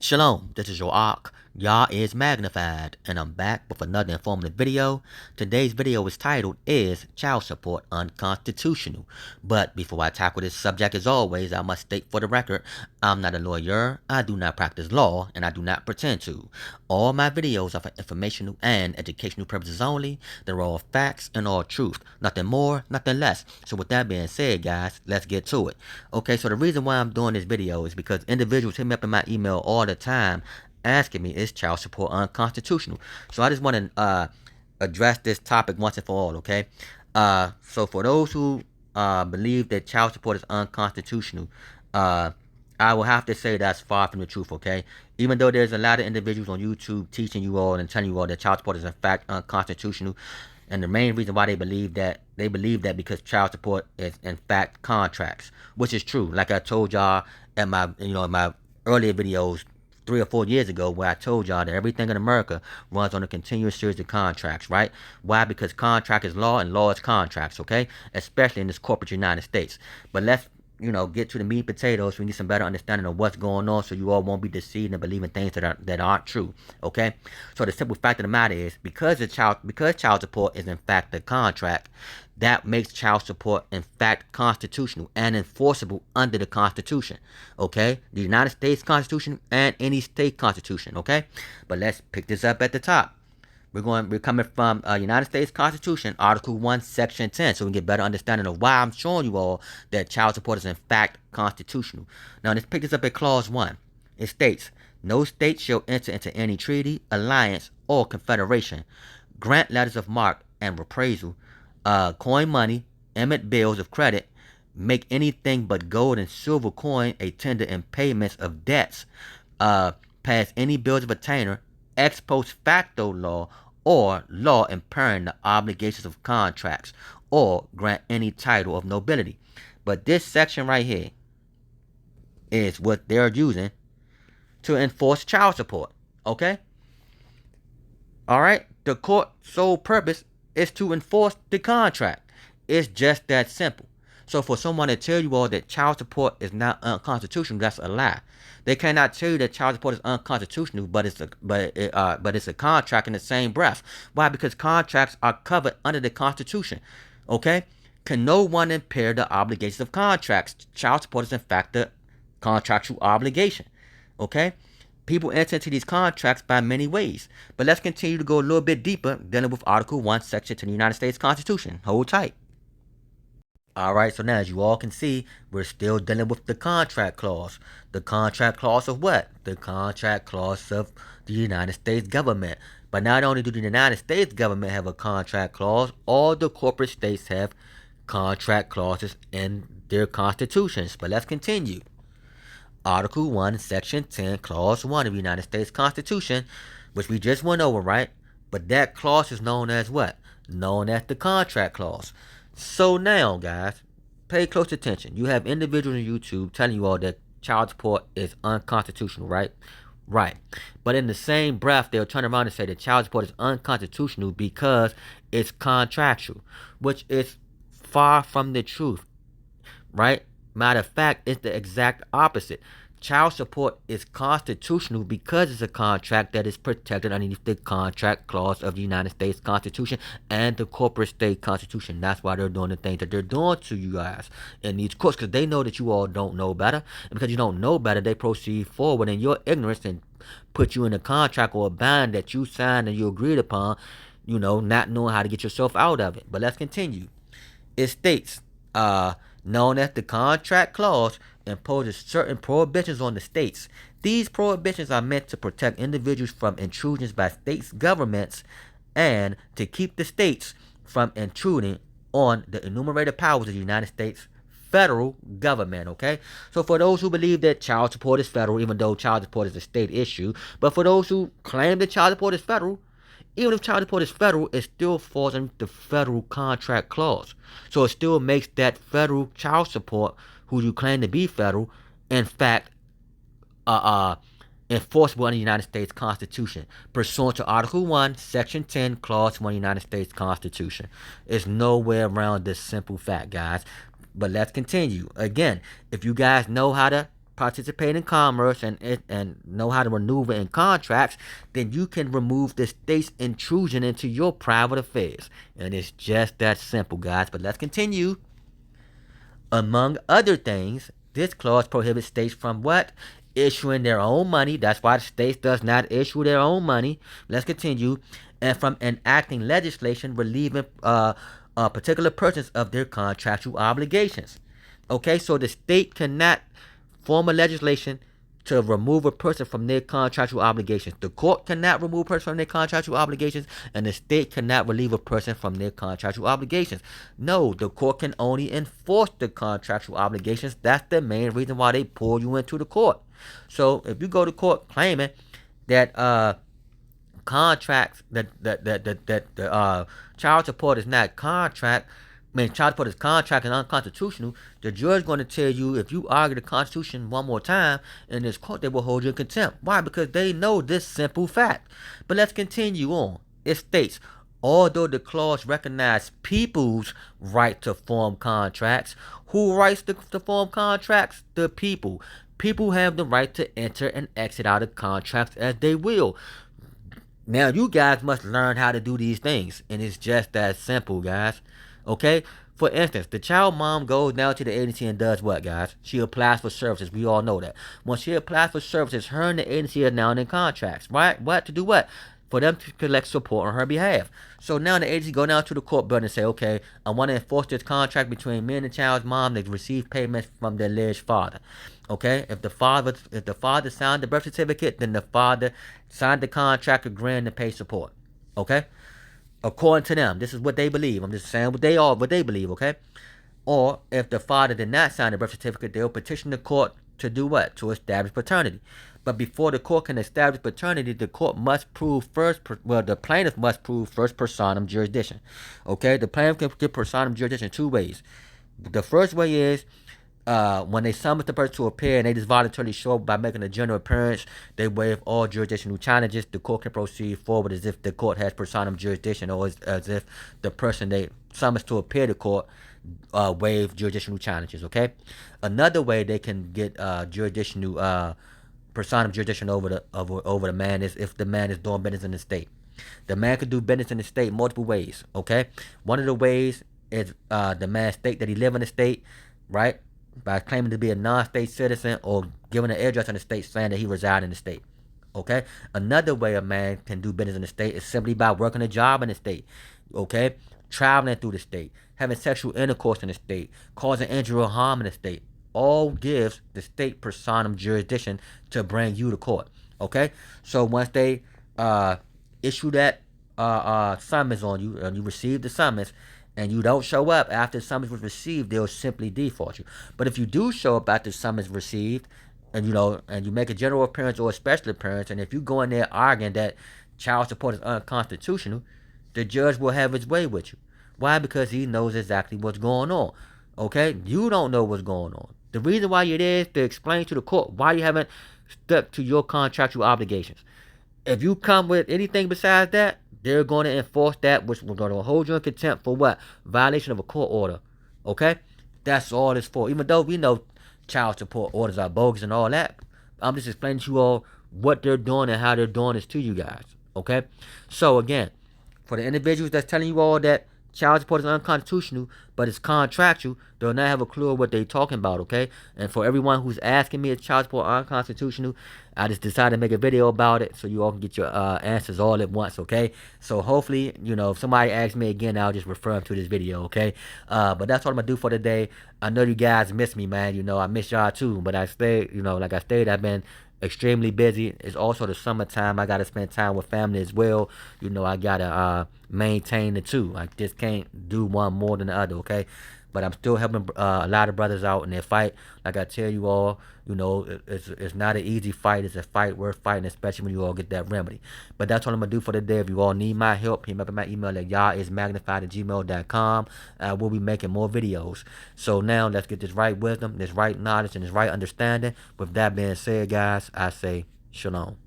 Shalom, this is your Ark, Yahismagnified, and I'm back with another informative video. Today's video is titled, Is Child Support Unconstitutional? But before I tackle this subject, as always, I must state for the record, I'm not a lawyer, I do not practice law, and I do not pretend to. All my videos are for informational and educational purposes only. They're all facts and all truth. Nothing more, nothing less. So with that being said, guys, let's get to it. Okay, so the reason why I'm doing this video is because individuals hit me up in my email all the time asking me, is child support unconstitutional? So I just want to address this topic once and for all, okay? So for those who believe that child support is unconstitutional, I will have to say that's far from the truth, okay? Even though there's a lot of individuals on YouTube teaching you all and telling you all that child support is in fact unconstitutional, and the main reason why they believe that because child support is in fact contracts, which is true. Like I told y'all at my in my earlier videos 3 or 4 years ago, where I told y'all that everything in America runs on a continuous series of contracts, right? Why? Because contract is law and law is contracts, okay? Especially in this corporate United States. But let's get to the meat and potatoes so we get some better understanding of what's going on, so you all won't be deceived and believing things that aren't true. Okay? So the simple fact of the matter is, because child support is in fact a contract, that makes child support in fact constitutional and enforceable under the Constitution. Okay? The United States Constitution and any state constitution, okay? But let's pick this up at the top. We're coming from United States Constitution, Article 1, Section 10, so we can get better understanding of why I'm showing you all that child support is in fact constitutional. Now, let's pick this up at Clause 1. It states, no state shall enter into any treaty, alliance, or confederation, grant letters of marque and reprisal, coin money, emit bills of credit, make anything but gold and silver coin a tender in payments of debts, pass any bills of attainder, ex post facto law, or law impairing the obligations of contracts, or grant any title of nobility. But this section right here is what they're using to enforce child support. Okay? Alright? The court's sole purpose is to enforce the contract. It's just that simple. So for someone to tell you all that child support is not unconstitutional, that's a lie. They cannot tell you that child support is unconstitutional, but it's a contract in the same breath. Why? Because contracts are covered under the Constitution. Okay? Can no one impair the obligations of contracts? Child support is in fact a contractual obligation. Okay? People enter into these contracts by many ways. But let's continue to go a little bit deeper, dealing with Article 1, Section 10 of the United States Constitution. Hold tight. Alright, so now as you all can see, we're still dealing with the contract clause. The contract clause of what? The contract clause of the United States government. But not only do the United States government have a contract clause, all the corporate states have contract clauses in their constitutions. But let's continue. Article 1, Section 10, Clause 1 of the United States Constitution, which we just went over, right? But that clause is known as what? Known as the contract clause. So now, guys, pay close attention. You have individuals on YouTube telling you all that child support is unconstitutional, right? Right. But in the same breath, they'll turn around and say that child support is unconstitutional because it's contractual, which is far from the truth, right? Matter of fact, it's the exact opposite. Child support is constitutional because it's a contract that is protected underneath the contract clause of the United States Constitution and the corporate state constitution. That's why they're doing the things that they're doing to you guys in these courts, because they know that you all don't know better. And because you don't know better, they proceed forward in your ignorance and put you in a contract or a bind that you signed and you agreed upon, not knowing how to get yourself out of it. But let's continue. It states, known as the contract clause, imposes certain prohibitions on the states. These prohibitions are meant to protect individuals from intrusions by states' governments and to keep the states from intruding on the enumerated powers of the United States federal government, okay? So for those who believe that child support is federal, even though child support is a state issue, but for those who claim that child support is federal, even if child support is federal, it still falls under the federal contract clause. So it still makes that federal child support, who you claim to be federal, in fact, enforceable under the United States Constitution, pursuant to Article 1, Section 10, Clause 1 of the United States Constitution. There's nowhere around this simple fact, guys. But let's continue. Again, if you guys know how to participate in commerce and know how to maneuver in contracts, then you can remove the state's intrusion into your private affairs. And it's just that simple, guys. But let's continue. Among other things, this clause prohibits states from what? Issuing their own money. That's why the states does not issue their own money. Let's continue. And from enacting legislation relieving particular persons of their contractual obligations. Okay, so the state cannot form a legislation to remove a person from their contractual obligations. The court cannot remove a person from their contractual obligations, and the state cannot relieve a person from their contractual obligations. No, the court can only enforce the contractual obligations. That's the main reason why they pull you into the court. So if you go to court claiming that contracts that child support is not contract, child support is contract and unconstitutional, the judge is going to tell you, if you argue the Constitution one more time in this court, they will hold you in contempt. Why? Because they know this simple fact. But let's continue on. It states, although the clause recognizes people's right to form contracts, who writes to form contracts? The people. People have the right to enter and exit out of contracts as they will. Now, you guys must learn how to do these things, and it's just that simple, guys. Okay? For instance, the child mom goes down to the agency and does what, guys? She applies for services. We all know that. When she applies for services, her and the agency are now in contracts, right? What? To do what? For them to collect support on her behalf. So now the agency go down to the court building and say, okay, I want to enforce this contract between me and the child's mom to receive payments from the alleged father. Okay? If the father signed the birth certificate, then the father signed the contract agreeing to pay support. Okay? According to them, this is what they believe. I'm just saying what they believe, okay? Or if the father did not sign the birth certificate, they'll petition the court to do what? To establish paternity. But before the court can establish paternity, the court must prove the plaintiff must prove first personam jurisdiction. Okay? The plaintiff can get personam jurisdiction two ways. The first way is when they summon the person to appear and they just voluntarily show up by making a general appearance, they waive all jurisdictional challenges. The court can proceed forward as if the court has personam jurisdiction, or as if the person they summons to appear to court waive jurisdictional challenges. Okay. Another way they can get jurisdictional personam jurisdiction over the man is if the man is doing business in the state. The man can do business in the state multiple ways. Okay. One of the ways is the man state that he live in the state, right? By claiming to be a non-state citizen or giving an address in the state saying that he resides in the state. Okay? Another way a man can do business in the state is simply by working a job in the state. Okay? Traveling through the state. Having sexual intercourse in the state. Causing injury or harm in the state. All gives the state personam jurisdiction to bring you to court. Okay? So once they issue that summons on you, and you receive the summons, and you don't show up after the summons was received, they'll simply default you. But if you do show up after the summons received, and you make a general appearance or a special appearance, and if you go in there arguing that child support is unconstitutional, the judge will have his way with you. Why? Because he knows exactly what's going on. Okay? You don't know what's going on. The reason why you're there is to explain to the court why you haven't stuck to your contractual obligations. If you come with anything besides that, they're going to enforce that, which we're going to hold you in contempt for what? Violation of a court order. Okay? That's all it's for. Even though we know child support orders are bogus and all that, I'm just explaining to you all what they're doing and how they're doing this to you guys. Okay? So again, for the individuals that's telling you all that child support is unconstitutional, but it's contractual, they'll not have a clue of what they're talking about, okay? And for everyone who's asking me if child support is unconstitutional, I just decided to make a video about it so you all can get your answers all at once, okay? So hopefully, if somebody asks me again, I'll just refer them to this video, okay? But that's what I'm going to do for today. I know you guys miss me, man. I miss y'all too, but I stayed, like I stated, I've been extremely busy. It's also the summertime. I got to spend time with family as well. I got to maintain the two. I just can't do one more than the other, okay? But I'm still helping a lot of brothers out in their fight. Like I tell you all, it's not an easy fight. It's a fight worth fighting, especially when you all get that remedy. But that's what I'm going to do for today. If you all need my help, hit me up at my email at yahismagnified@gmail.com. We'll be making more videos. So now let's get this right wisdom, this right knowledge, and this right understanding. With that being said, guys, I say shalom.